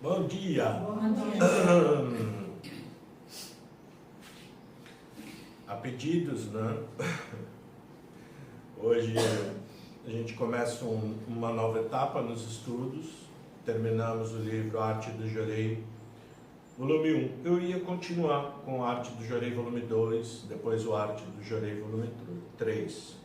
Bom dia. Bom dia. A pedidos, né? Hoje a gente começa uma nova etapa nos estudos. Terminamos o livro Arte do Jorei, volume 1. Eu ia continuar com Arte do Jorei, volume 2, depois o Arte do Jorei, volume 3.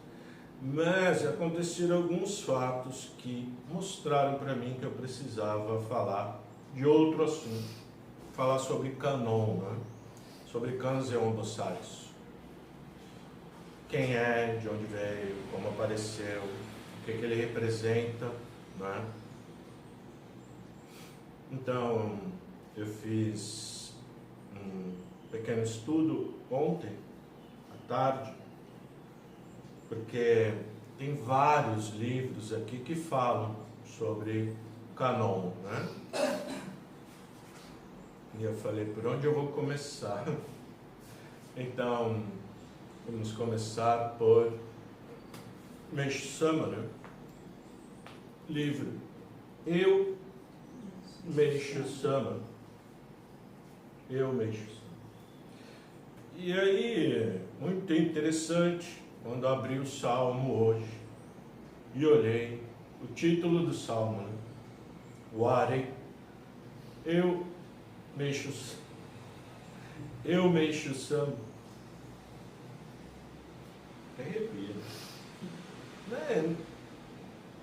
Mas aconteceram alguns fatos que mostraram para mim que eu precisava falar de outro assunto. Falar sobre Kannon, né? Sobre Kanzeon Bosatsu. Quem é, de onde veio, como apareceu, o que ele representa, né? Então, eu fiz um pequeno estudo ontem, à tarde, porque tem vários livros aqui que falam sobre Kannon, né? E eu falei, por onde eu vou começar? Então, vamos começar por Meishu Sama, né? Livro Eu, Meishu Sama. Eu, Meishu Sama. E aí, muito interessante, quando abri o Salmo hoje e olhei o título do Salmo, né? Ware, Eu, Meishu Sama. Arrepia. Né?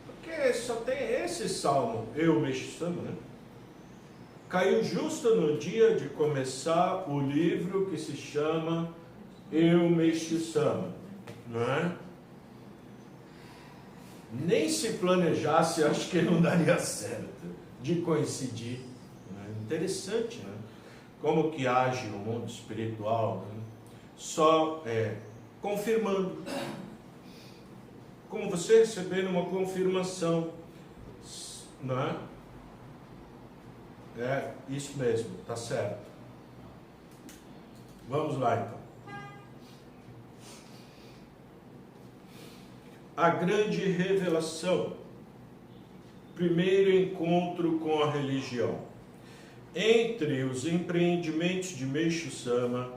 Porque só tem esse Salmo, Eu, Meishu Sama, né? Caiu justo no dia de começar o livro que se chama Eu, Meishu Sama, não é? Nem se planejasse, acho que não daria certo de coincidir. Né? Interessante, né? Como que age o mundo espiritual, né? Só confirmando. Como você recebendo uma confirmação, não é? É isso mesmo, tá certo. Vamos lá então. A grande revelação. Primeiro encontro com a religião. Entre os empreendimentos de Meishu Sama,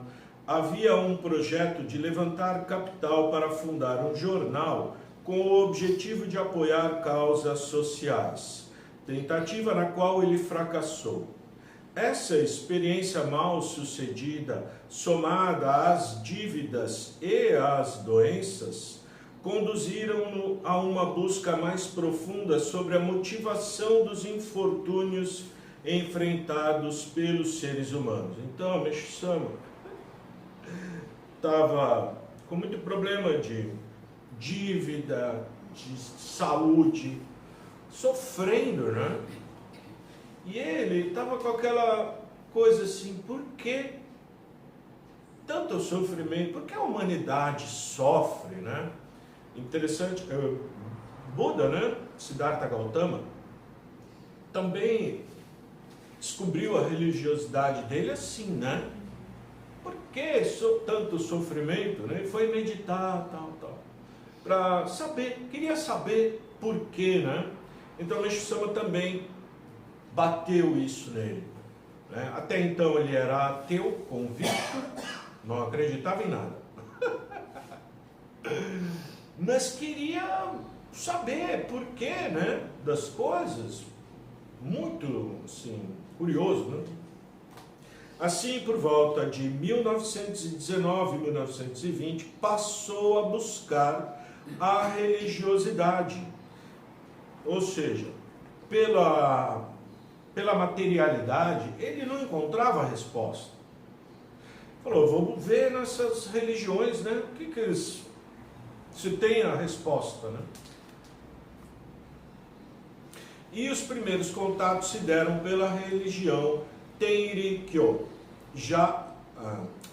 havia um projeto de levantar capital para fundar um jornal com o objetivo de apoiar causas sociais, tentativa na qual ele fracassou. Essa experiência mal sucedida, somada às dívidas e às doenças, conduziram-no a uma busca mais profunda sobre a motivação dos infortúnios enfrentados pelos seres humanos. Então, Meishu Sama estava com muito problema de dívida, de saúde, sofrendo, né? E ele estava com aquela coisa assim, por que tanto sofrimento? Por que a humanidade sofre, né? Interessante, Buda, né? Siddhartha Gautama, também descobriu a religiosidade dele assim, né? Por que tanto sofrimento, né? Ele foi meditar, tal, para saber, queria saber por quê, né? Então Meishu Sama também bateu isso nele, né? Até então ele era ateu, convicto, não acreditava em nada. Mas queria saber por quê, né, das coisas. Muito, assim, curioso, né? Assim, por volta de 1919, 1920, passou a buscar a religiosidade. Ou seja, pela materialidade, ele não encontrava a resposta. Falou, vamos ver nessas religiões, né, o que eles... Se tem a resposta, né? E os primeiros contatos se deram pela religião Tenrikyo. Já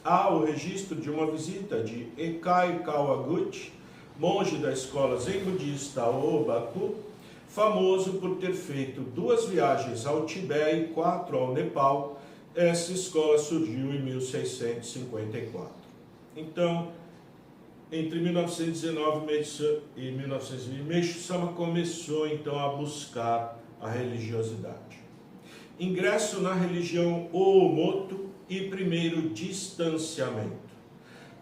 há o registro de uma visita de Ekai Kawaguchi, monge da escola Zen budista Obaku, famoso por ter feito 2 viagens ao Tibete e 4 ao Nepal. Essa escola surgiu em 1654. Então, entre 1919 e 1920, Meishu Sama começou então a buscar a religiosidade. ingresso na religião Oomoto e primeiro distanciamento.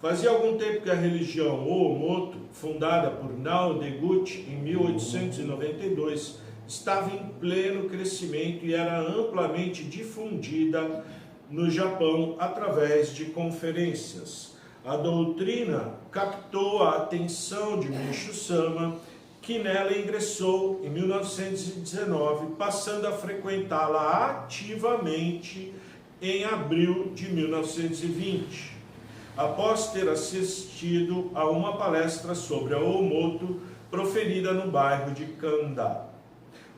Fazia algum tempo que a religião Oomoto, fundada por Nao Deguchi em 1892, estava em pleno crescimento e era amplamente difundida no Japão através de conferências. A doutrina captou a atenção de Meishu Sama, que nela ingressou em 1919, passando a frequentá-la ativamente em abril de 1920. Após ter assistido a uma palestra sobre a Oomoto proferida no bairro de Kanda.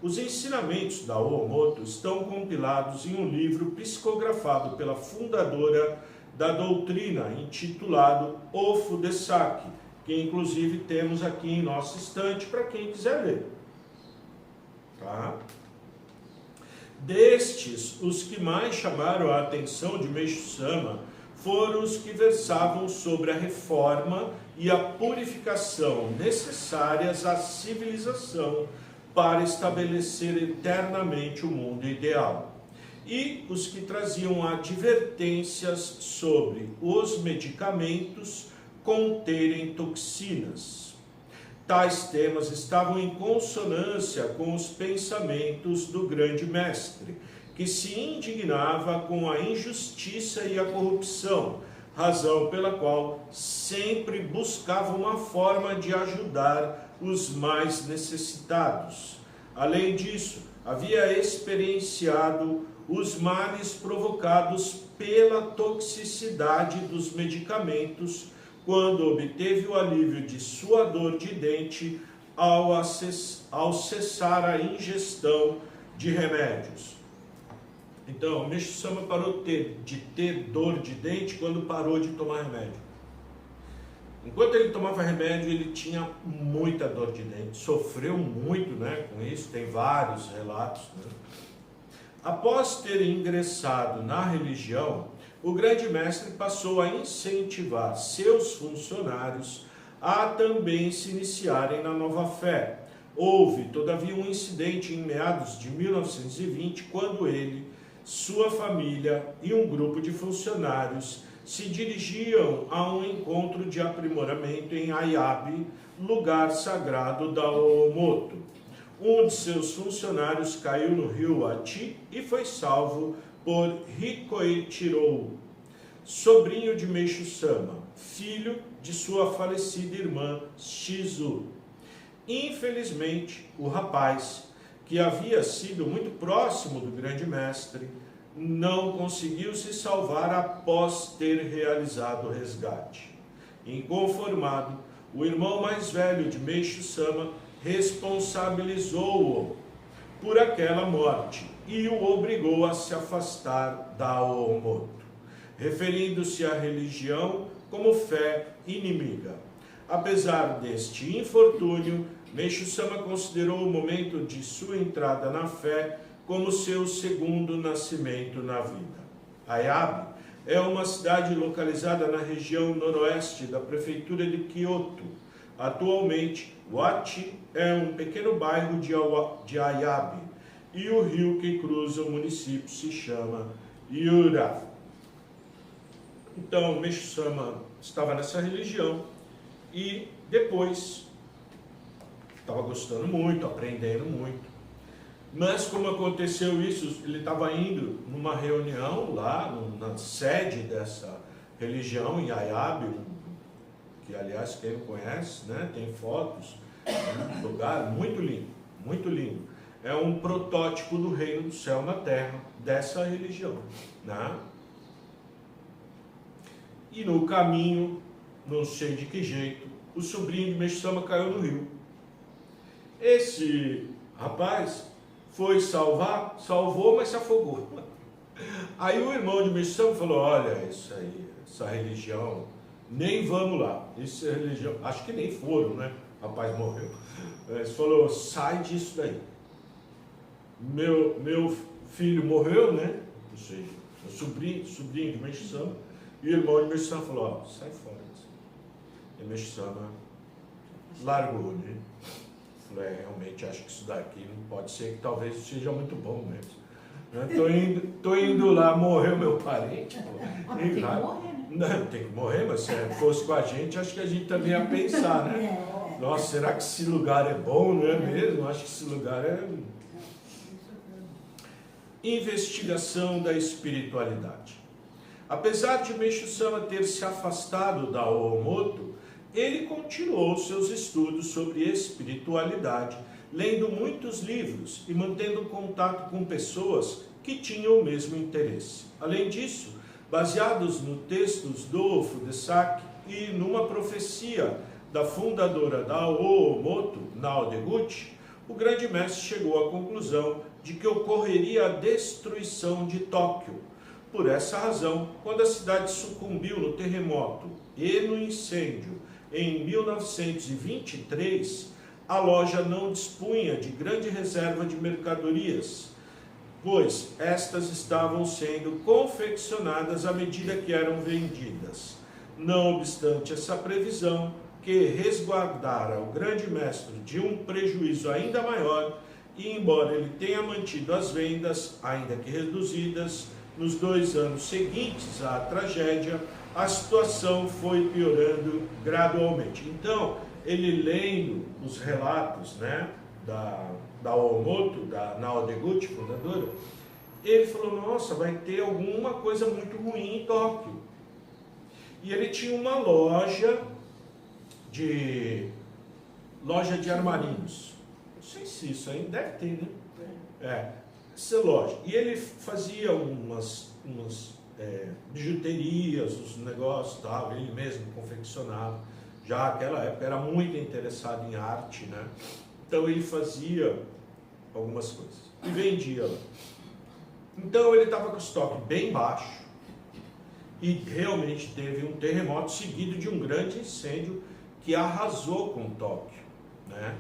Os ensinamentos da Oomoto estão compilados em um livro psicografado pela fundadora da doutrina, intitulado O Fudesaki, que inclusive temos aqui em nosso estante para quem quiser ler. Tá? Destes, os que mais chamaram a atenção de Meishu Sama foram os que versavam sobre a reforma e a purificação necessárias à civilização para estabelecer eternamente o mundo ideal, e os que traziam advertências sobre os medicamentos conterem toxinas. Tais temas estavam em consonância com os pensamentos do grande mestre, que se indignava com a injustiça e a corrupção, razão pela qual sempre buscava uma forma de ajudar os mais necessitados. Além disso, havia experienciado os males provocados pela toxicidade dos medicamentos, quando obteve o alívio de sua dor de dente ao cessar a ingestão de remédios. Então, Meishu Sama parou de ter dor de dente quando parou de tomar remédio. Enquanto ele tomava remédio, ele tinha muita dor de dente, sofreu muito, né, com isso, tem vários relatos. Né? Após ter ingressado na religião, o grande mestre passou a incentivar seus funcionários a também se iniciarem na nova fé. Houve, todavia, um incidente em meados de 1920, quando ele, sua família e um grupo de funcionários se dirigiam a um encontro de aprimoramento em Ayabe, lugar sagrado da Oomoto. Um de seus funcionários caiu no rio Ati e foi salvo por Hikoichirou, sobrinho de Meishu Sama, filho de sua falecida irmã Shizu. Infelizmente, o rapaz, que havia sido muito próximo do grande mestre, não conseguiu se salvar após ter realizado o resgate. Inconformado, o irmão mais velho de Meishu Sama responsabilizou-o por aquela morte e o obrigou a se afastar da Oomoto, referindo-se à religião como fé inimiga. Apesar deste infortúnio, Meishu Sama considerou o momento de sua entrada na fé como seu segundo nascimento na vida. Ayabe é uma cidade localizada na região noroeste da prefeitura de Kyoto. Atualmente, Wati é um pequeno bairro de Ayabe e o rio que cruza o município se chama Yura. Então, Meishu Sama estava nessa religião e depois estava gostando muito, aprendendo muito. Mas como aconteceu isso, ele estava indo numa reunião lá na sede dessa religião em Ayabe, que aliás quem não conhece, né, tem fotos, é um lugar muito lindo, muito lindo. É um protótipo do reino do céu na terra, dessa religião. Né? E no caminho, não sei de que jeito, o sobrinho de Meishu Sama caiu no rio. Esse rapaz foi salvar, salvou, mas se afogou. Aí o irmão de Meishu Sama falou, olha, isso aí, essa religião, nem vamos lá. Essa religião, acho que nem foram, né? O rapaz morreu. Ele falou, sai disso daí. Meu filho morreu, né? Ou seja, o sobrinho de Meishu Sama, e o irmão de Meishu Sama falou, ó, sai fora disso. E Meishu Sama largou, né? Falei, realmente acho que isso daqui não pode ser, que talvez seja muito bom mesmo. Tô indo lá, morreu meu parente, pô. Tem que morrer, né? Não, tem que morrer, mas se fosse com a gente, acho que a gente também ia pensar, né? Nossa, será que esse lugar é bom, não é mesmo? Acho que esse lugar é... Investigação da espiritualidade. Apesar de Meishu Sama ter se afastado da Oomoto, ele continuou seus estudos sobre espiritualidade, lendo muitos livros e mantendo contato com pessoas que tinham o mesmo interesse. Além disso, baseados nos textos do Fudesaki e numa profecia da fundadora da Oomoto, Nao Deguchi, o grande mestre chegou à conclusão de que ocorreria a destruição de Tóquio. Por essa razão, quando a cidade sucumbiu no terremoto e no incêndio em 1923, a loja não dispunha de grande reserva de mercadorias, pois estas estavam sendo confeccionadas à medida que eram vendidas. Não obstante essa previsão, que resguardara o grande mestre de um prejuízo ainda maior, e embora ele tenha mantido as vendas, ainda que reduzidas, nos 2 anos seguintes à tragédia, a situação foi piorando gradualmente. Então, ele lendo os relatos, né, da Oomoto, da Nao Deguchi, fundadora, ele falou, nossa, vai ter alguma coisa muito ruim em Tóquio. E ele tinha uma loja de armarinhos. Não sei se isso ainda deve ter, né? Essa loja. E ele fazia umas bijuterias, os negócios e tal, ele mesmo confeccionava. Já naquela época era muito interessado em arte, né? Então ele fazia algumas coisas e vendia lá. Então ele estava com o estoque bem baixo e realmente teve um terremoto seguido de um grande incêndio que arrasou com Tóquio, né?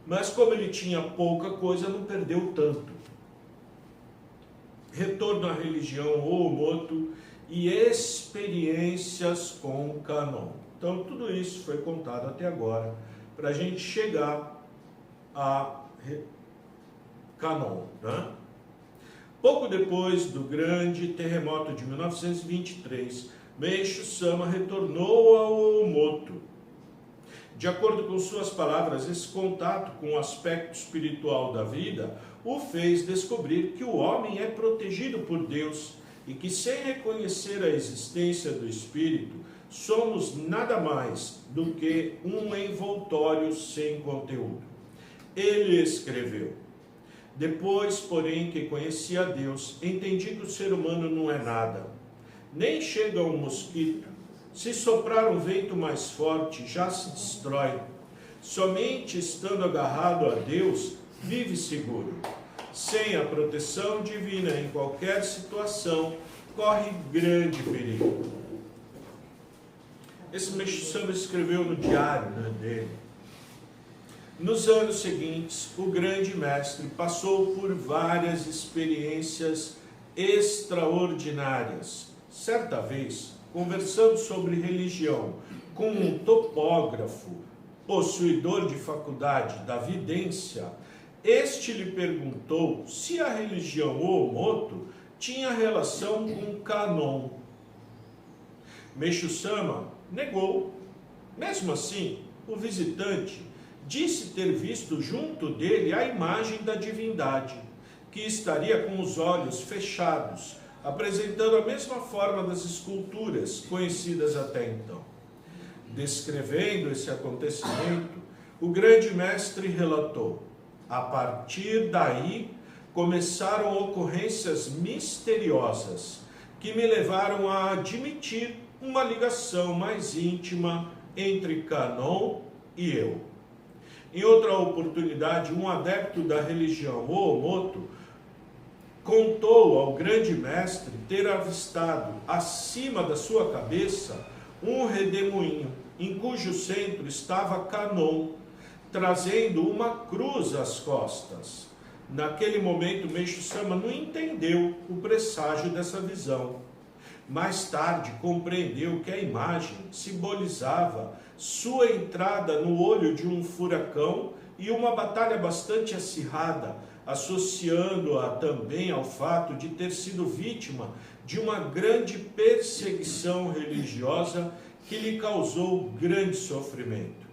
Mas como ele tinha pouca coisa, não perdeu tanto. Retorno à religião Oomoto e experiências com o Kanon. Então tudo isso foi contado até agora para a gente chegar a Kanon, né? Pouco depois do grande terremoto de 1923, Meishu Sama retornou ao Oomoto. De acordo com suas palavras, esse contato com o aspecto espiritual da vida o fez descobrir que o homem é protegido por Deus e que, sem reconhecer a existência do espírito, somos nada mais do que um envoltório sem conteúdo. Ele escreveu: depois, porém, que conheci a Deus, entendi que o ser humano não é nada. Nem chega um mosquito. Se soprar um vento mais forte, já se destrói. Somente estando agarrado a Deus, vive seguro. Sem a proteção divina em qualquer situação, corre grande perigo. Esse Meishu Sama escreveu no diário, né, dele. Nos anos seguintes, o grande mestre passou por várias experiências extraordinárias. Certa vez, conversando sobre religião com um topógrafo, possuidor de faculdade da vidência, este lhe perguntou se a religião Oomoto tinha relação com Kanon. Meishu Sama negou. Mesmo assim, o visitante disse ter visto junto dele a imagem da divindade, que estaria com os olhos fechados, apresentando a mesma forma das esculturas conhecidas até então. Descrevendo esse acontecimento, o grande mestre relatou: a partir daí começaram ocorrências misteriosas que me levaram a admitir uma ligação mais íntima entre Kanon e eu. Em outra oportunidade, um adepto da religião Oomoto contou ao grande mestre ter avistado acima da sua cabeça um redemoinho, em cujo centro estava Kanon, trazendo uma cruz às costas. Naquele momento, Meishu Sama não entendeu o presságio dessa visão. Mais tarde, compreendeu que a imagem simbolizava sua entrada no olho de um furacão e uma batalha bastante acirrada, associando-a também ao fato de ter sido vítima de uma grande perseguição religiosa que lhe causou grande sofrimento.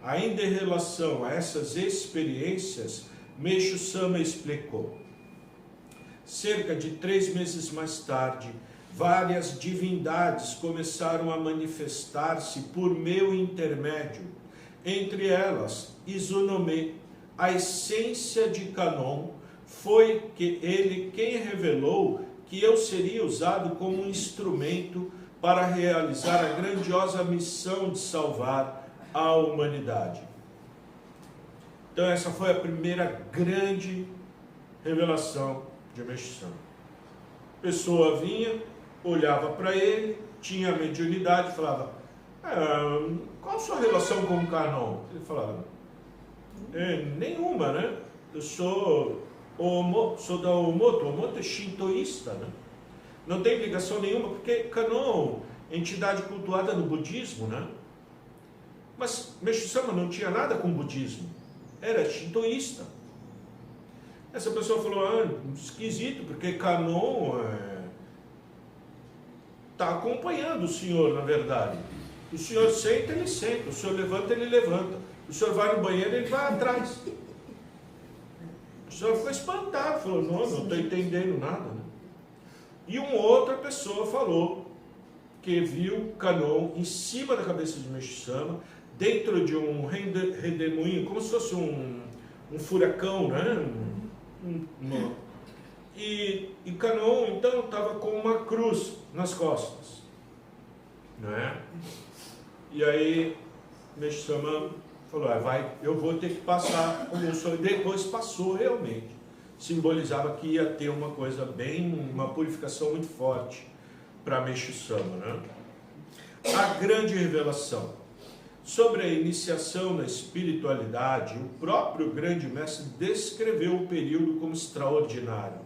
Ainda em relação a essas experiências, Meixo Sama explicou: cerca de 3 meses mais tarde, várias divindades começaram a manifestar-se por meu intermédio. Entre elas, Izunome, a essência de Kanon, foi que ele quem revelou que eu seria usado como um instrumento para realizar a grandiosa missão de salvar a humanidade. Então essa foi a primeira grande revelação de Meixo Sama. A pessoa vinha, olhava para ele, tinha a mediunidade e falava: qual a sua relação com o Kanon? Ele falava: nenhuma, né? Eu sou da Omoto. Omoto é shintoísta, né? Não tem ligação nenhuma, porque Kanon é entidade cultuada no budismo, né? Mas Meixo Sama não tinha nada com o budismo, era shintoísta. Essa pessoa falou: esquisito, porque Kanon está acompanhando o senhor, na verdade. O senhor senta, ele senta. O senhor levanta, ele levanta. O senhor vai no banheiro, ele vai atrás. O senhor ficou espantado, falou: não estou entendendo nada, né? E uma outra pessoa falou que viu Kanon em cima da cabeça de Meixo Sama, dentro de um redemoinho, como se fosse um furacão, né? E Kanon, então, estava com uma cruz nas costas, né? E aí Meixo Sama falou: eu vou ter que passar como um sonho. Depois passou realmente. Simbolizava que ia ter uma coisa uma purificação muito forte para Meixo Sama, né? A grande revelação. Sobre a iniciação na espiritualidade, o próprio grande mestre descreveu o período como extraordinário,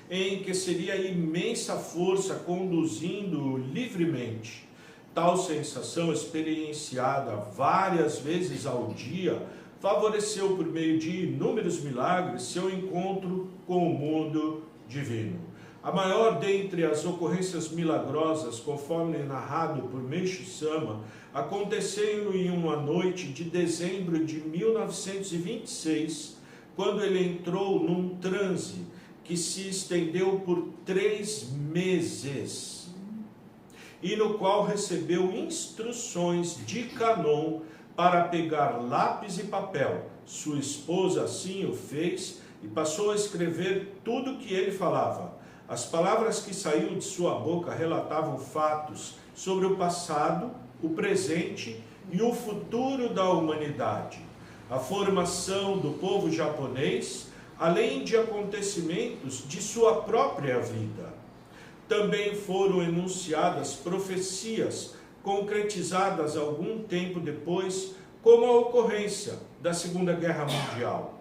em que seria a imensa força conduzindo livremente. Tal sensação, experienciada várias vezes ao dia, favoreceu por meio de inúmeros milagres seu encontro com o mundo divino. A maior dentre as ocorrências milagrosas, conforme narrado por Meixo Sama, aconteceu em uma noite de dezembro de 1926, quando ele entrou num transe que se estendeu por 3 meses, e no qual recebeu instruções de Kanon para pegar lápis e papel. Sua esposa assim o fez e passou a escrever tudo o que ele falava. As palavras que saíam de sua boca relatavam fatos sobre o passado, o presente e o futuro da humanidade, a formação do povo japonês, além de acontecimentos de sua própria vida. Também foram enunciadas profecias concretizadas algum tempo depois, como a ocorrência da Segunda Guerra Mundial.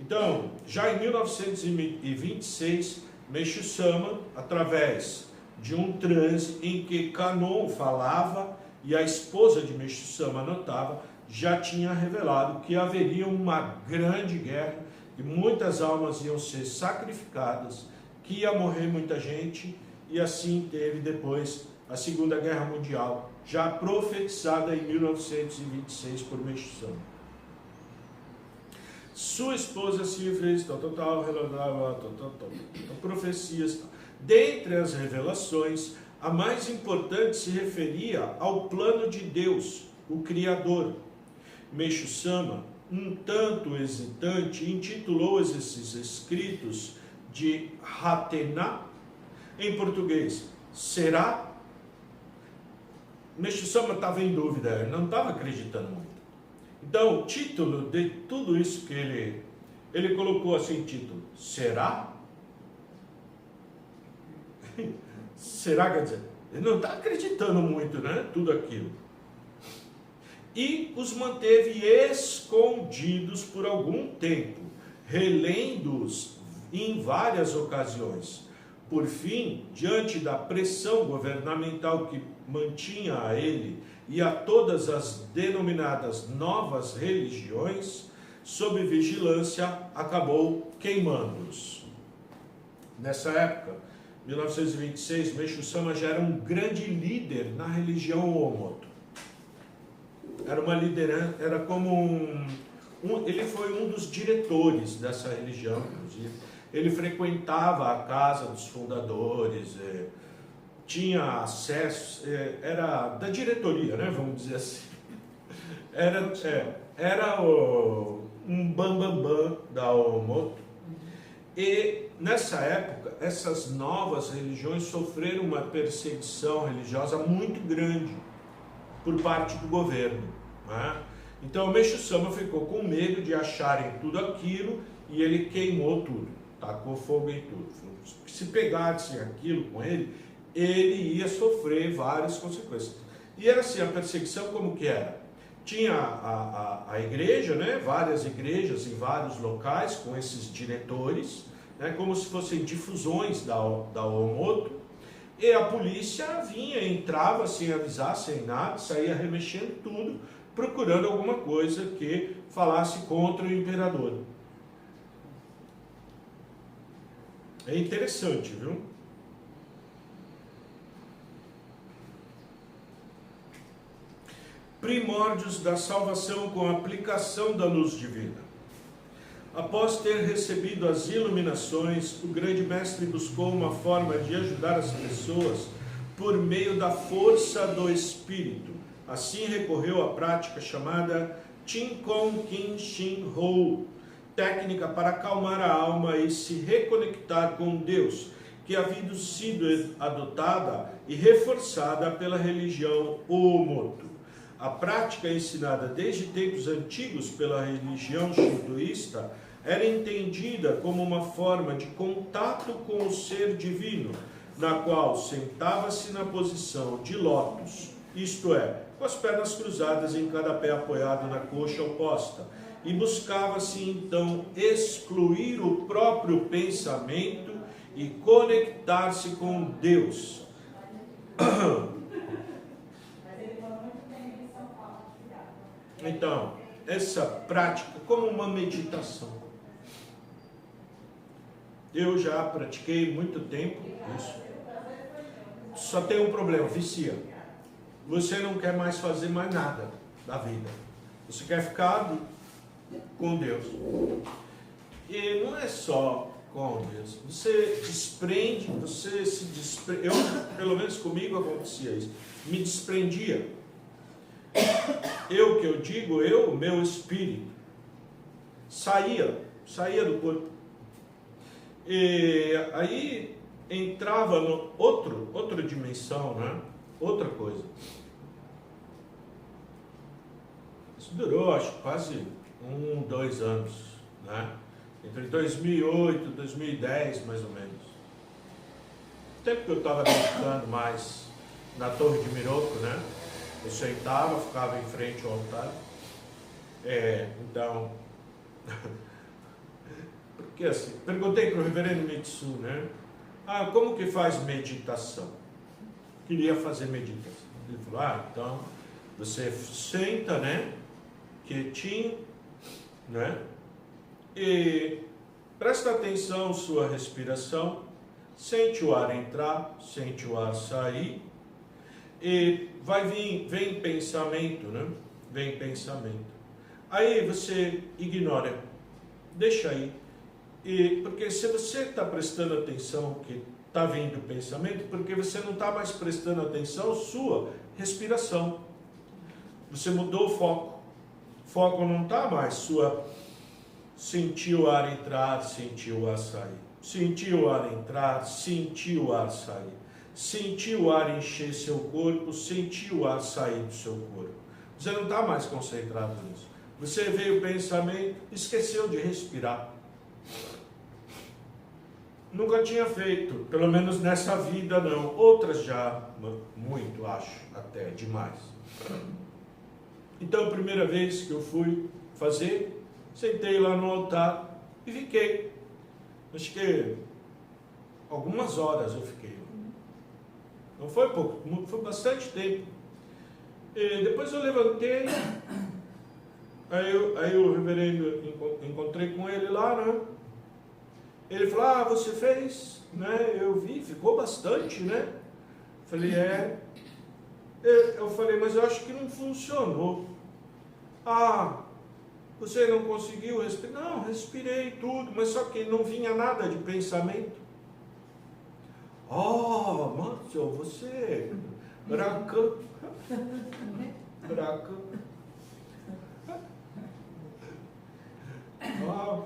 Então, já em 1926, Meixo Sama, através de um transe em que Kanon falava e a esposa de Meixo Sama anotava, já tinha revelado que haveria uma grande guerra e muitas almas iam ser sacrificadas, que ia morrer muita gente, e assim teve depois a Segunda Guerra Mundial, já profetizada em 1926 por Meixo Sama. Sua esposa se fez relatava profecias. Dentre as revelações, a mais importante se referia ao plano de Deus, o Criador. Meixo Sama, um tanto hesitante, intitulou esses escritos de Hatená, em português, será? Meixo Sama estava em dúvida, ele não estava acreditando muito. Então, o título de tudo isso que ele colocou assim, título, será? Será, quer dizer, ele não está acreditando muito, né? Tudo aquilo. E os manteve escondidos por algum tempo, relendo-os em várias ocasiões. Por fim, diante da pressão governamental que mantinha a ele e a todas as denominadas novas religiões, sob vigilância, acabou queimando-os. Nessa época, 1926, Meishu Sama já era um grande líder na religião Oomoto. Era uma liderança, era como ele foi um dos diretores dessa religião, inclusive. Ele frequentava a casa dos fundadores, tinha acesso, era da diretoria, né, vamos dizer assim. Era um bambambam da Oomoto. E nessa época, essas novas religiões sofreram uma perseguição religiosa muito grande por parte do governo, né? Então o Meishu Sama ficou com medo de acharem tudo aquilo e ele queimou tudo, tacou fogo em tudo. Se pegassem aquilo com ele, ele ia sofrer várias consequências. E era assim, a perseguição como que era? Tinha a igreja, né? Várias igrejas em vários locais com esses diretores, né? Como se fossem difusões da Oomoto, e a polícia vinha, entrava sem avisar, sem nada, saía remexendo tudo, procurando alguma coisa que falasse contra o imperador. É interessante, viu? Primórdios da salvação com a aplicação da luz divina. Após ter recebido as iluminações, o grande mestre buscou uma forma de ajudar as pessoas por meio da força do espírito. Assim recorreu à prática chamada Chinkon Kin Shin Ho, técnica para acalmar a alma e se reconectar com Deus, que havia sido adotada e reforçada pela religião Oomoto. A prática ensinada desde tempos antigos pela religião shintoísta era entendida como uma forma de contato com o ser divino, na qual sentava-se na posição de lótus, isto é, com as pernas cruzadas em cada pé apoiado na coxa oposta, e buscava-se então excluir o próprio pensamento e conectar-se com Deus. Então, essa prática como uma meditação. Eu já pratiquei muito tempo isso. Só tem um problema, vicia. Você não quer mais fazer mais nada da vida. Você quer ficar com Deus. E não é só com Deus. Você desprende, você se desprende. Eu, pelo menos comigo acontecia isso. Me desprendia. Meu espírito, saía do corpo. E aí entrava no outra dimensão, né? Outra coisa. Isso durou, acho, quase 2 anos, né? Entre 2008 e 2010, mais ou menos. O tempo que eu estava meditando mais na Torre de Miroku, né? Eu sentava, ficava em frente ao altar. Então, porque assim, perguntei para o reverendo Mitsu, né? Como que faz meditação? Queria fazer meditação. Ele falou, então, você senta, né? Quietinho, né? E presta atenção à sua respiração, sente o ar entrar, sente o ar sair, e vem pensamento, né? Vem pensamento. Aí você ignora, deixa aí. Porque se você está prestando atenção que está vindo pensamento, porque você não está mais prestando atenção à sua respiração. Você mudou o foco. O foco não está mais sentiu o ar entrar, sentiu o ar sair. Sentiu o ar entrar, sentiu o ar sair. Sentiu o ar encher seu corpo, sentiu o ar sair do seu corpo. Você não está mais concentrado nisso. Você veio o pensamento, esqueceu de respirar. Nunca tinha feito, pelo menos nessa vida não. Outras já, muito, acho, até demais. Então, a primeira vez que eu fui fazer, sentei lá no altar e fiquei. Acho que algumas horas eu fiquei. Não foi pouco, foi bastante tempo. E depois eu levantei, Aí o reverendo, encontrei com ele lá, né? Ele falou, ah, você fez, né? Eu vi, ficou bastante, né? Falei, é. Eu falei, mas eu acho que não funcionou. Ah, você não conseguiu respirar? Não, respirei tudo, mas só que não vinha nada de pensamento. Oh, Márcio, você, braca. Ah,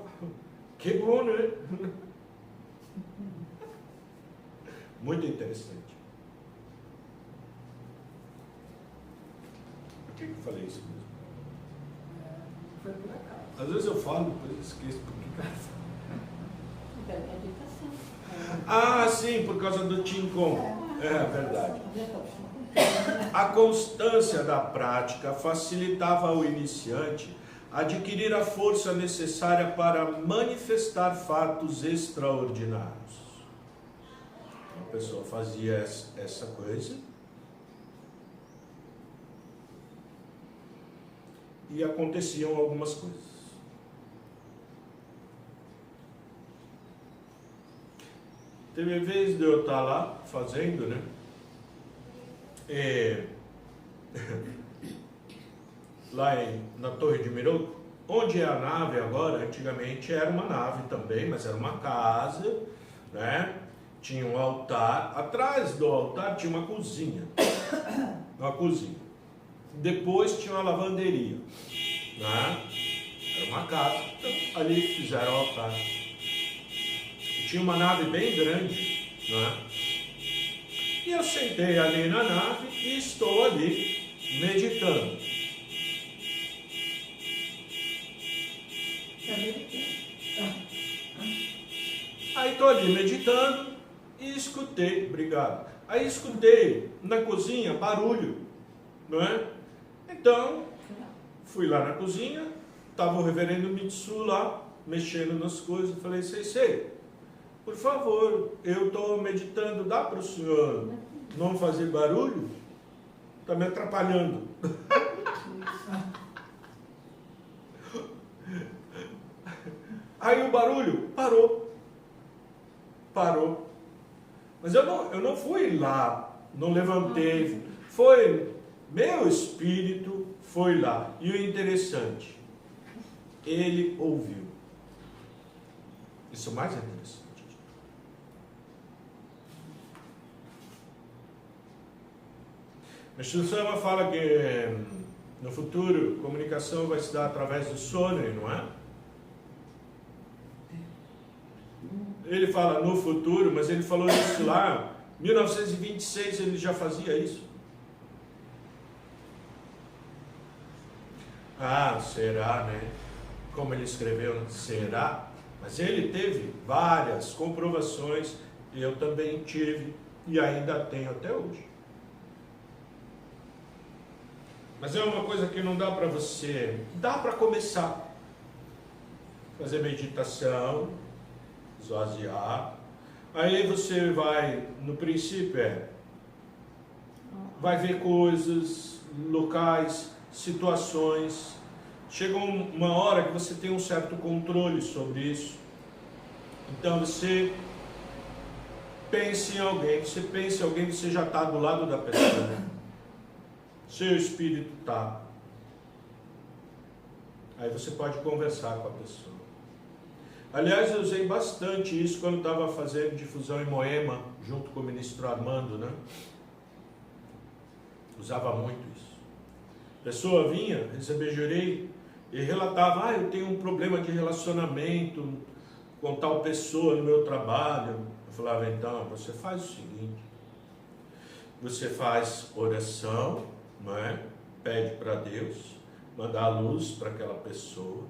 que bom, né? Muito interessante. Por que eu falei isso mesmo? Foi por acaso. Às vezes eu falo, depois eu esqueço por que eu falo. Meditação. Ah, sim, por causa do Qigong. É verdade. A constância da prática facilitava ao iniciante adquirir a força necessária para manifestar fatos extraordinários. A pessoa fazia essa coisa e aconteciam algumas coisas. Teve vez de eu estar lá fazendo, né? Lá na Torre de Miroco, onde é a nave agora, antigamente era uma nave também, mas era uma casa, né? Tinha um altar, atrás do altar tinha uma cozinha, depois tinha uma lavanderia, né? Era uma casa, então, ali fizeram o altar. Tinha uma nave bem grande, né? E eu sentei ali na nave e estou ali meditando. Aí estou ali meditando e escutei, obrigado. Aí escutei na cozinha barulho, não é? Então, fui lá na cozinha, estava o reverendo Mitsu lá, mexendo nas coisas, falei, Sensei, por favor, eu estou meditando, dá para o senhor não fazer barulho? Está me atrapalhando. Aí o barulho parou. Mas eu não fui lá, não levantei, foi meu espírito foi lá. E o interessante, ele ouviu. Isso é o mais interessante. Meshul Sama fala que no futuro comunicação vai se dar através do sonho, não é? Ele fala no futuro, mas ele falou isso lá, em 1926 ele já fazia isso. Ah, será, né? Como ele escreveu, será? Mas ele teve várias comprovações, eu também tive e ainda tenho até hoje. Mas é uma coisa que não dá para você, dá para começar. Fazer meditação, esvaziar. Aí você vai, no princípio vai ver coisas, locais, situações. Chega uma hora que você tem um certo controle sobre isso. Então você pense em alguém, você já está do lado da pessoa. Seu espírito está. Aí você pode conversar com a pessoa. Aliás, eu usei bastante isso quando estava fazendo difusão em Moema, junto com o ministro Armando, né? Usava muito isso. A pessoa vinha, receber jurei, e relatava, eu tenho um problema de relacionamento com tal pessoa no meu trabalho. Eu falava, então, você faz o seguinte, você faz oração, não é? Pede para Deus mandar a luz para aquela pessoa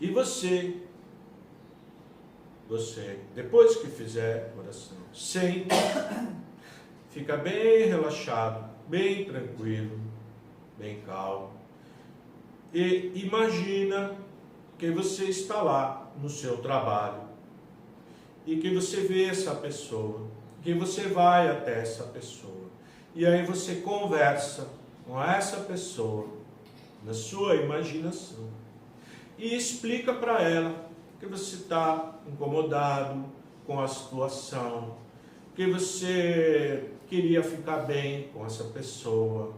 e você depois que fizer oração, sente, fica bem relaxado, bem tranquilo, bem calmo e imagina que você está lá no seu trabalho e que você vê essa pessoa, que você vai até essa pessoa e aí você conversa com essa pessoa, na sua imaginação. e explica para ela que você está incomodado com a situação, que você queria ficar bem com essa pessoa,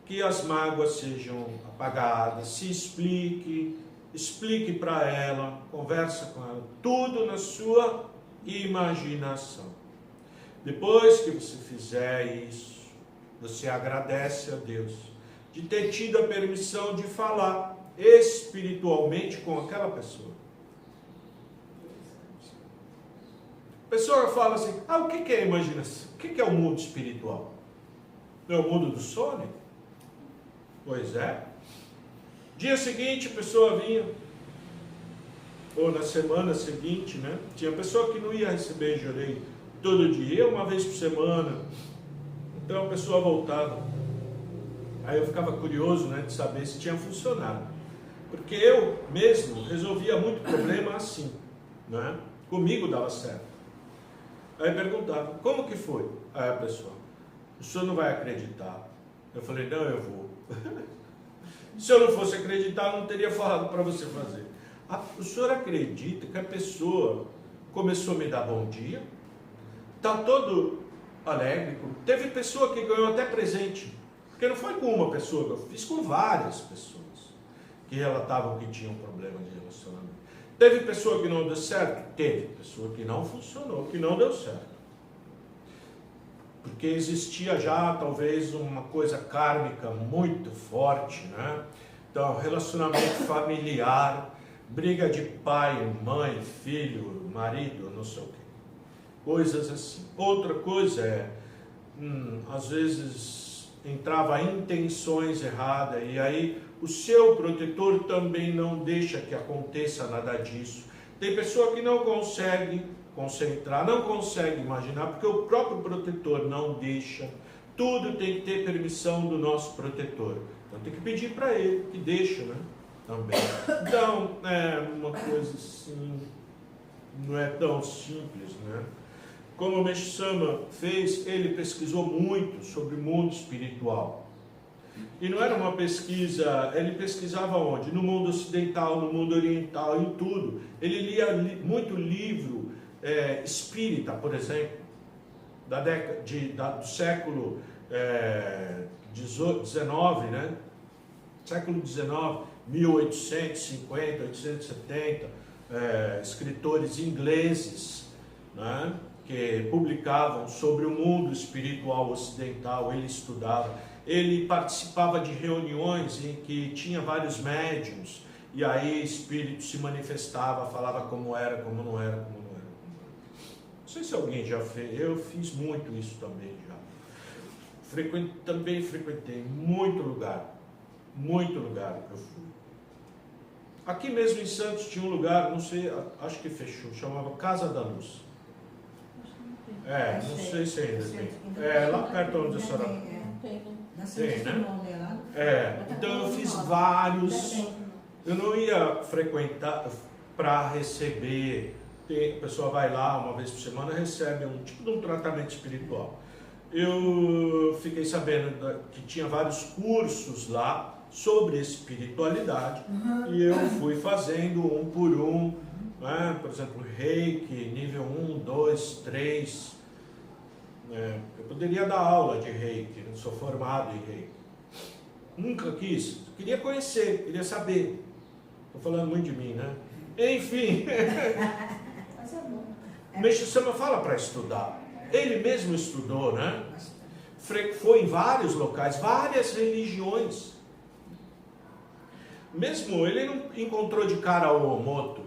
que as mágoas sejam apagadas. Se explique para ela, conversa com ela, tudo na sua imaginação. Depois que você fizer isso, você agradece a Deus de ter tido a permissão de falar espiritualmente com aquela pessoa. A pessoa fala assim, o que é a imaginação? O que é o mundo espiritual? Não é o mundo do sonho? Pois é. Dia seguinte a pessoa vinha, ou na semana seguinte, né? Tinha pessoa que não ia receber jorei todo dia, uma vez por semana. Então a pessoa voltava. Aí eu ficava curioso, né, de saber se tinha funcionado. Porque eu mesmo resolvia muito problema assim, né? Comigo dava certo. Aí perguntava, como que foi? Aí a pessoa, o senhor não vai acreditar. Eu falei, não, eu vou. Se eu não fosse acreditar, eu não teria falado para você fazer. O senhor acredita que a pessoa começou a me dar bom dia? Está todo alegre. Teve pessoa que ganhou até presente. Porque não foi com uma pessoa, eu fiz com várias pessoas que relatavam que tinham problema de relacionamento. Teve pessoa que não deu certo? Teve. Pessoa que não funcionou, que não deu certo. Porque existia já, talvez, uma coisa kármica muito forte, né? Então, relacionamento familiar, briga de pai, mãe, filho, marido, não sei o quê. Coisas assim. Outra coisa é, às vezes, entrava intenções erradas, e aí o seu protetor também não deixa que aconteça nada disso. Tem pessoa que não consegue concentrar, não consegue imaginar, porque o próprio protetor não deixa. Tudo tem que ter permissão do nosso protetor. Então tem que pedir para ele que deixa, né? Também. Então, é uma coisa assim, não é tão simples, né? Como o Meixo Sama fez, ele pesquisou muito sobre o mundo espiritual. E não era uma pesquisa, ele pesquisava onde? No mundo ocidental, no mundo oriental, em tudo. Ele lia muito livro espírita, por exemplo, da década do século XIX, né? Século XIX, 1850, 1870, escritores ingleses, né? Que publicavam sobre o mundo espiritual ocidental, ele estudava. Ele participava de reuniões em que tinha vários médiuns, e aí espírito se manifestava, falava como era, como não era, como não era. Não sei se alguém já fez, eu fiz muito isso também já. Também frequentei muito lugar que eu fui. Aqui mesmo em Santos tinha um lugar, não sei, acho que fechou, chamava Casa da Luz. Não sei se ainda tem. Lá perto onde a senhora... Tem, né? Então eu fiz vários. Eu não ia frequentar para receber. A pessoa vai lá uma vez por semana, recebe um tipo de um tratamento espiritual. Eu fiquei sabendo que tinha vários cursos lá sobre espiritualidade, e eu fui fazendo um por um, né? Por exemplo, Reiki, nível 1, 2, 3. Eu poderia dar aula de Reiki, não sou formado em Reiki. Nunca quis, queria conhecer, queria saber. Estou falando muito de mim, né? Enfim. Mas é bom. Meixo Sama fala para estudar. Ele mesmo estudou, né? Foi em vários locais, várias religiões. Mesmo ele não encontrou de cara o Omoto.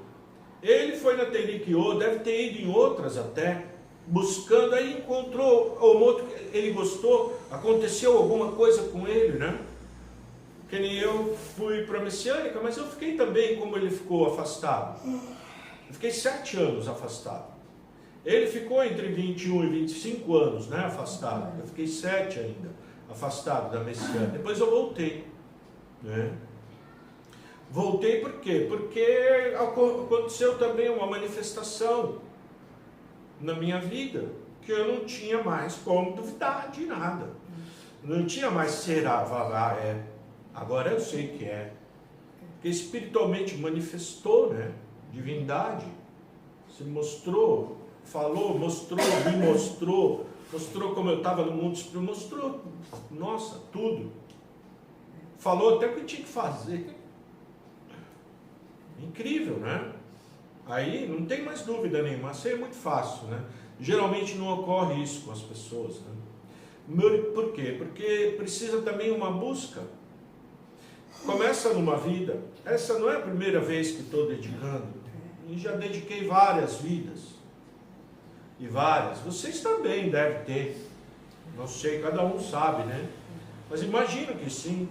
Ele foi na Tenrikyo, deve ter ido em outras até, buscando, aí encontrou o Omoto, ele gostou, aconteceu alguma coisa com ele, né? Que nem eu fui para a Messiânica, mas eu fiquei também, como ele ficou afastado. Eu fiquei 7 anos afastado. Ele ficou entre 21 e 25 anos, né, afastado. Eu fiquei 7 ainda, afastado da Messiânica. Depois eu voltei, né? Voltei por quê? Porque aconteceu também uma manifestação na minha vida, que eu não tinha mais como duvidar de nada. Não tinha mais será, agora eu sei que é. porque espiritualmente manifestou, né? Divindade. Se mostrou, falou, mostrou, me mostrou, mostrou como eu estava no mundo espiritual, mostrou, nossa, tudo. Falou até o que tinha que fazer. Incrível, né? Aí não tem mais dúvida nenhuma, assim é muito fácil, né? Geralmente não ocorre isso com as pessoas, né? Por quê? Porque precisa também uma busca. Começa numa vida, essa não é a primeira vez que estou dedicando, e já dediquei várias vidas, e várias, vocês também devem ter, não sei, cada um sabe, né? Mas imagino que sim,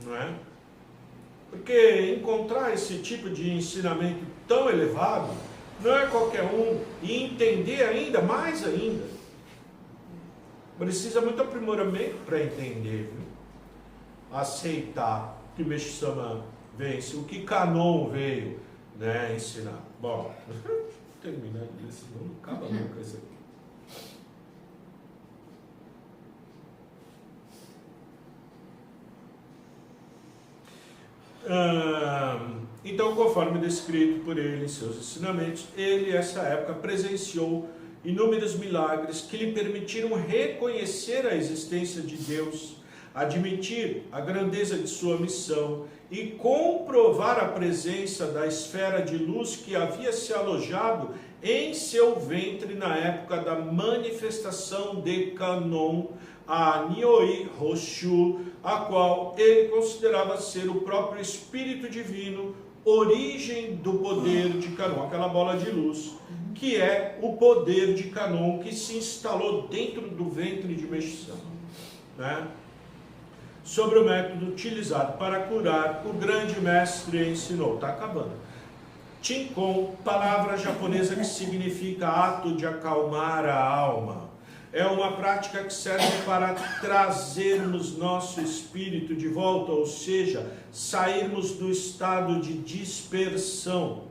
não é? Porque encontrar esse tipo de ensinamento tão elevado, não é qualquer um, e entender ainda, mais ainda, precisa muito aprimoramento para entender, viu? Aceitar que Meshama vence, o que Kanon veio, né, ensinar. Bom, terminar disso, não acaba nunca isso aqui. Então, conforme descrito por ele em seus ensinamentos, ele, nessa época, presenciou inúmeros milagres que lhe permitiram reconhecer a existência de Deus, admitir a grandeza de sua missão e comprovar a presença da esfera de luz que havia se alojado em seu ventre na época da manifestação de Kanon, a Nioi Hoshu, a qual ele considerava ser o próprio Espírito Divino, origem do poder de Kanon, aquela bola de luz, que é o poder de Kanon que se instalou dentro do ventre de Meshama, né? Sobre o método utilizado para curar, o grande mestre ensinou. Está acabando. Chinkon, palavra japonesa que significa ato de acalmar a alma. É uma prática que serve para trazermos nosso espírito de volta, ou seja, sairmos do estado de dispersão.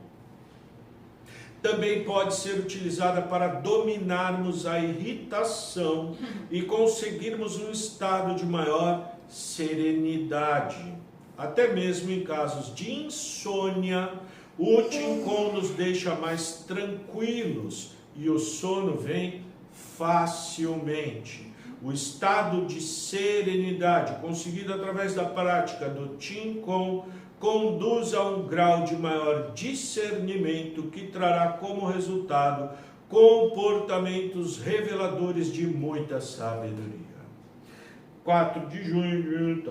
Também pode ser utilizada para dominarmos a irritação e conseguirmos um estado de maior serenidade. Até mesmo em casos de insônia, o Chinkon nos deixa mais tranquilos e o sono vem facilmente. O estado de serenidade conseguido através da prática do Chinkon conduz a um grau de maior discernimento que trará como resultado comportamentos reveladores de muita sabedoria. 4 de junho,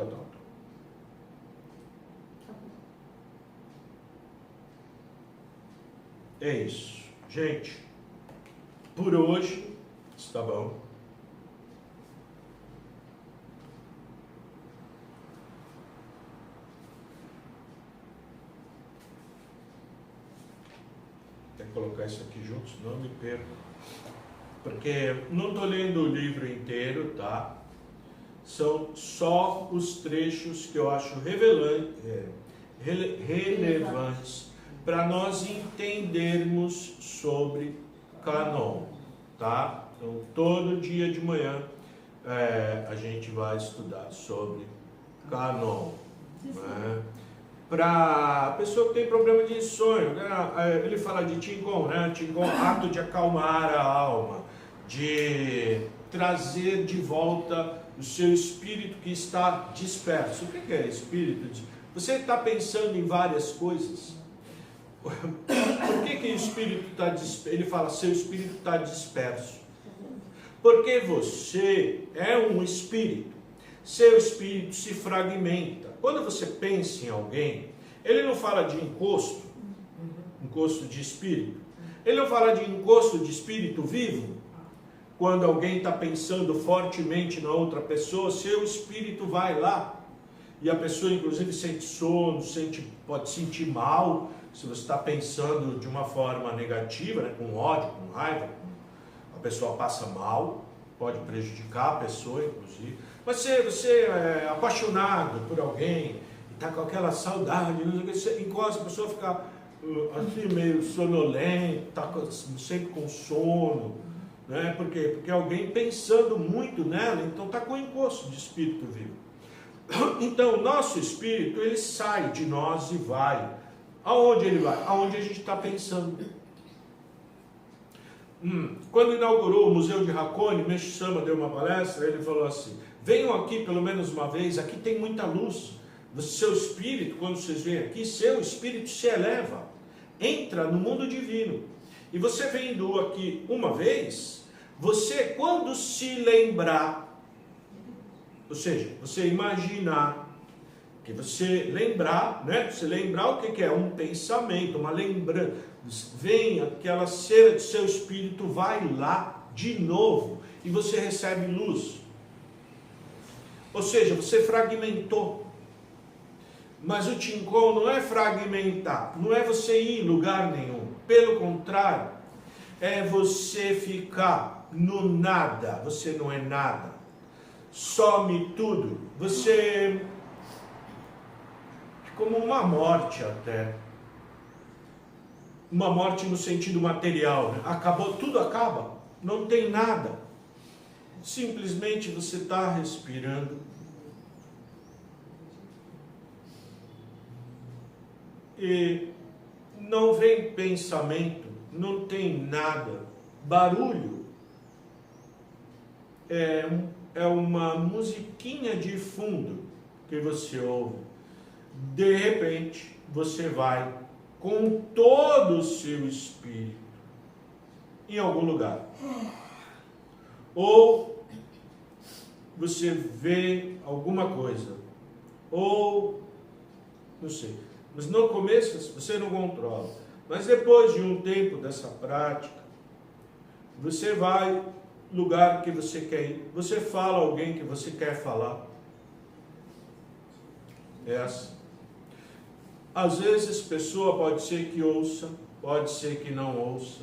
É isso, gente. Por hoje está bom. Tem que colocar isso aqui junto, senão eu me perco. Porque não estou lendo o livro inteiro, tá? São só os trechos que eu acho relevantes para nós entendermos sobre Kanon, tá? Então, todo dia de manhã a gente vai estudar sobre Kanon, né? Para a pessoa que tem problema de insônia, né? Ele fala de Chinkon, né? Chinkon, ato de acalmar a alma, de trazer de volta o seu espírito que está disperso. O que é espírito? Você está pensando em várias coisas. Por que o espírito está disperso? Ele fala, seu espírito está disperso. Porque você é um espírito. Seu espírito se fragmenta. Quando você pensa em alguém, ele não fala de encosto de espírito. Ele não fala de encosto de espírito vivo. Quando alguém está pensando fortemente na outra pessoa, seu espírito vai lá. E a pessoa, inclusive, sente sono, pode sentir mal. Se você está pensando de uma forma negativa, né, com ódio, com raiva, a pessoa passa mal, pode prejudicar a pessoa, inclusive. Mas você é apaixonado por alguém, e está com aquela saudade, você encosta, a pessoa fica assim, meio sonolenta, tá sempre com sono, né? Por quê? Porque alguém pensando muito nela, então está com encosto de espírito vivo. Então, o nosso espírito, ele sai de nós e vai. Aonde ele vai? Aonde a gente está pensando. Quando inaugurou o Museu de Hakone, Meixo Sama deu uma palestra, ele falou assim: venham aqui pelo menos uma vez, aqui tem muita luz. Seu espírito, quando vocês vêm aqui, seu espírito se eleva, entra no mundo divino. E você vindo aqui uma vez, você, quando se lembrar, ou seja, você imaginar, que você lembrar, né? Você lembrar o que é um pensamento, uma lembrança, vem aquela cera do seu espírito, vai lá de novo e você recebe luz. Ou seja, você fragmentou. Mas o Tinkon não é fragmentar, não é você ir em lugar nenhum. Pelo contrário, é você ficar no nada. Você não é nada. Some tudo. Você é como uma morte até. Uma morte no sentido material, né? Acabou, tudo acaba. Não tem nada. Simplesmente você está respirando. E não vem pensamento, não tem nada. Barulho é uma musiquinha de fundo que você ouve. De repente, você vai com todo o seu espírito em algum lugar. Ou você vê alguma coisa. Ou, não sei. Mas no começo você não controla. Mas depois de um tempo dessa prática, você vai no lugar que você quer ir. Você fala alguém que você quer falar. É assim. Às vezes a pessoa pode ser que ouça, pode ser que não ouça.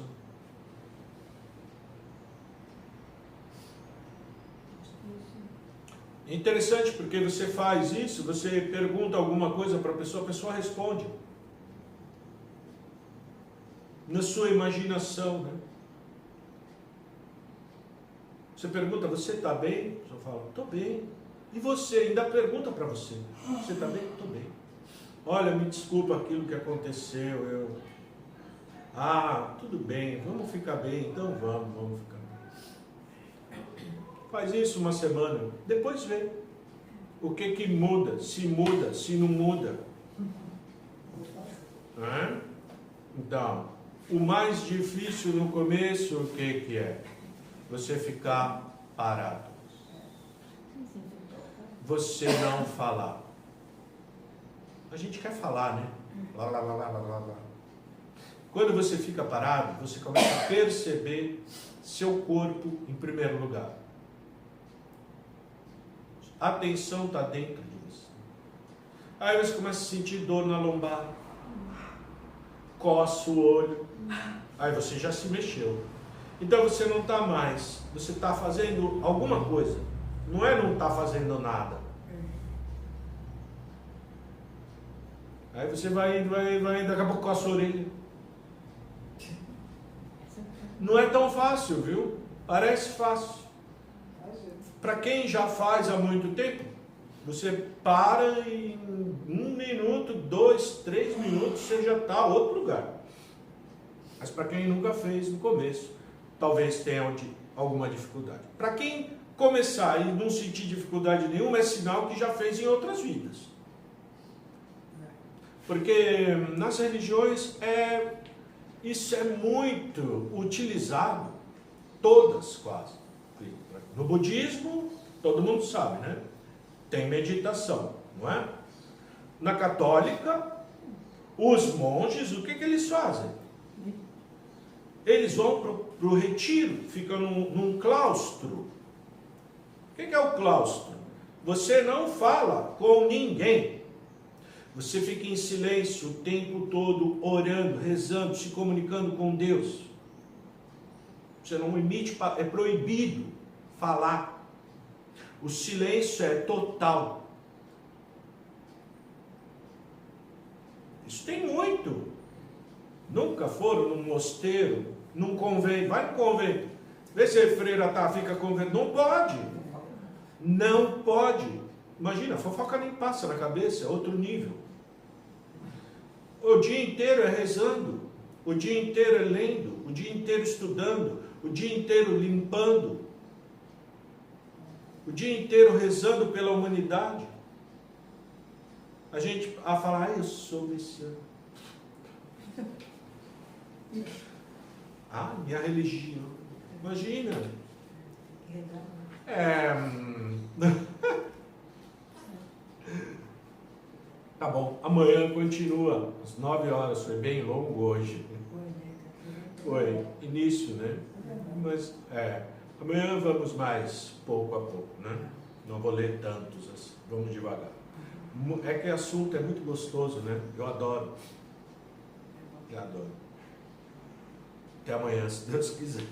É interessante porque você faz isso, você pergunta alguma coisa para a pessoa responde. Na sua imaginação, né? Você pergunta, você está bem? A pessoa fala, estou bem. E você ainda pergunta para você, você está bem? Estou bem. Olha, me desculpa aquilo que aconteceu, tudo bem, vamos ficar bem, então vamos ficar bem. Faz isso uma semana, depois vê o que muda, se não muda. Então, o mais difícil no começo, o que é? Você ficar parado. Você não falar. A gente quer falar, né? Lá, lá, lá, lá, lá, lá. Quando você fica parado, você começa a perceber seu corpo em primeiro lugar. A atenção está dentro de você. Aí você começa a sentir dor na lombar, coça o olho, aí você já se mexeu. Então você não está mais, você está fazendo alguma coisa, não está fazendo nada. Aí você vai indo, daqui a pouco coça a orelha. Não é tão fácil, viu? Parece fácil. Para quem já faz há muito tempo, você para em 1 minuto, 2, 3 minutos, você já está em outro lugar. Mas para quem nunca fez no começo, talvez tenha alguma dificuldade. Para quem começar e não sentir dificuldade nenhuma, é sinal que já fez em outras vidas. Porque nas religiões isso é muito utilizado, todas quase. No budismo, todo mundo sabe, né? Tem meditação, não é? Na católica, os monges, o que eles fazem? Eles vão para o retiro, ficam num claustro. O que é o claustro? Você não fala com ninguém. Você fica em silêncio o tempo todo, orando, rezando, se comunicando com Deus. Você não emite, é proibido falar. O silêncio é total. Isso tem muito. Nunca foram num mosteiro, num convento. Vai no convento. Vê se a freira fica convento. Não pode. Não pode. Imagina, fofoca nem passa na cabeça, é outro nível. O dia inteiro é rezando, o dia inteiro é lendo, o dia inteiro estudando, o dia inteiro limpando, o dia inteiro rezando pela humanidade. A gente a falar, eu sou messiânico. Minha religião. Imagina. Tá bom, amanhã continua, às 9 horas, foi bem longo hoje. Foi, início, né? Mas, amanhã vamos mais, pouco a pouco, né? Não vou ler tantos, assim, vamos devagar. É que o assunto é muito gostoso, né? Eu adoro. Eu adoro. Até amanhã, se Deus quiser.